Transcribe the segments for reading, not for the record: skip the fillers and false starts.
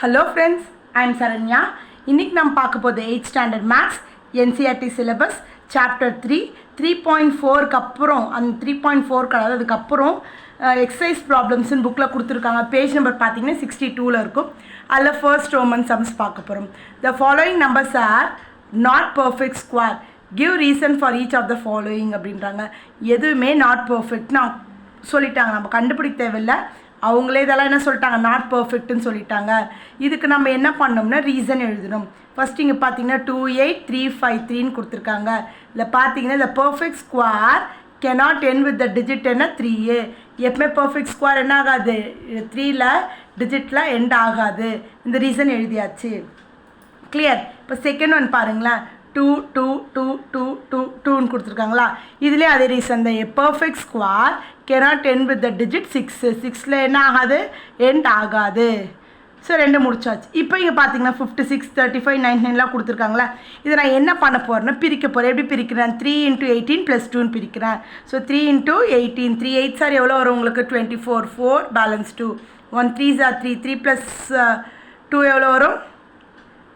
Hello friends, I am Saranya. இன்னைக்கு நாம் பார்க்க போது 8th standard maths NCERT syllabus chapter 3 3.4 க்கு அப்புறம் அந்த 3.4 க்கு அதுக்கு அப்புறம் exercise problems in bookல கொடுத்திருக்காங்க. பேஜ் நம்பர் பாத்தீங்கன்னா 62 ல இருக்கும். அதுல first Roman sums பார்க்க போறோம். The following numbers are not perfect square. Give reason for each of the following அப்படின்றாங்க. எதுவுமே not perfect நான் சொல்லிட்டாங்க. நம்ம கண்டுபிடிக்க தேவையில்லை. அவங்களே இதெல்லாம் என்ன சொல்லிட்டாங்க நாட் பர்ஃபெக்ட்னு சொல்லிட்டாங்க. இதுக்கு நம்ம என்ன பண்ணோம்னா ரீசன் எழுதணும். ஃபர்ஸ்ட் இங்கே பார்த்தீங்கன்னா 28353ன்னு கொடுத்துருக்காங்க. இதில் பார்த்தீங்கன்னா இந்த perfect square cannot end with the digit என்ன 3a. எப்பவுமே பர்ஃபெக்ட் ஸ்கொயர் என்ன ஆகாது 3ல டிஜிட்டில் எண்ட் ஆகாது. இந்த ரீசன் எழுதியாச்சு. கிளியர். இப்போ செகண்ட் ஒன் பாருங்களேன் 2 கொடுத்துருக்காங்களா. இதுலேயே அதே ரீசன் தான். Perfect square cannot end with the digit 6. 6ல என்ன ஆகாது எண்ட் ஆகாது. ஸோ ரெண்டு முடிச்சாச்சு. இப்போ இங்கே பார்த்தீங்கன்னா 56 35 99லாம் கொடுத்துருக்காங்களா. இதை நான் என்ன பண்ண போகிறேன்னா பிரிக்க போகிறேன். எப்படி பிரிக்கிறேன் 3 × 18 + 2ன்னு பிரிக்கிறேன். ஸோ 3 × 18 3 8 சார் எவ்வளோ வரும் உங்களுக்கு 24 4 பேலன்ஸ் 2 1 3 சார் 3 3 + 2 எவ்வளோ வரும்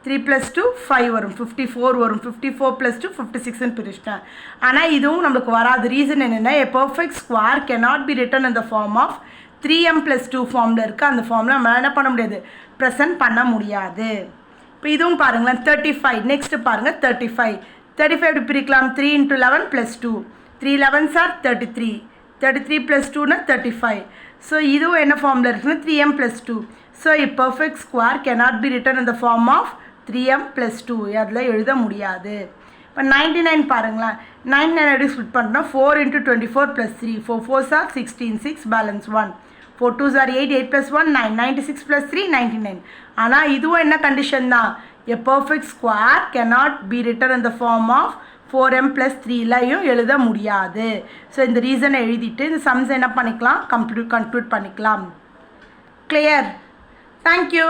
3 + 2 5 வரும் 54 வரும் 54 + 2 56ன்னு பிரிச்சிட்டேன். ஆனால் இதுவும் நம்மளுக்கு வராது. ரீசன் என்னென்னா a perfect square cannot be written in the form of 3m + 2 ஃபார்மில் இருக்குது. அந்த ஃபார்மில் நம்ம என்ன பண்ண முடியாது ப்ரெசென்ட் பண்ண முடியாது. இப்போ இதுவும் பாருங்களேன் 35. நெக்ஸ்ட்டு பாருங்கள் 35 எப்படி பிரிக்கலாம் 3 × 11 + 2 3 11s are 33 33 + 2னா 35. ஸோ இதுவும் என்ன ஃபார்மில் இருக்குன்னா 3m + 2. So a perfect square cannot be written in the form of 3m + 2 அதில் எழுத முடியாது. இப்போ 99 பாருங்களேன் 99 எப்படி ஸ்பிட் பண்ணுறோம் 4 × 24 + 3 4 4s are 16 6 balance 1 4 2s are 8 8 + 1 9 96 + 3 99. ஆனால் இதுவும் என்ன கண்டிஷன் தான் a perfect square cannot be written in the form of 4m + 3லையும் எழுத முடியாது. ஸோ இந்த ரீசனை எழுதிட்டு இந்த சம்ஸ் என்ன பண்ணிக்கலாம் கன்க்ளூட் பண்ணிக்கலாம். கிளியர். தேங்க்யூ.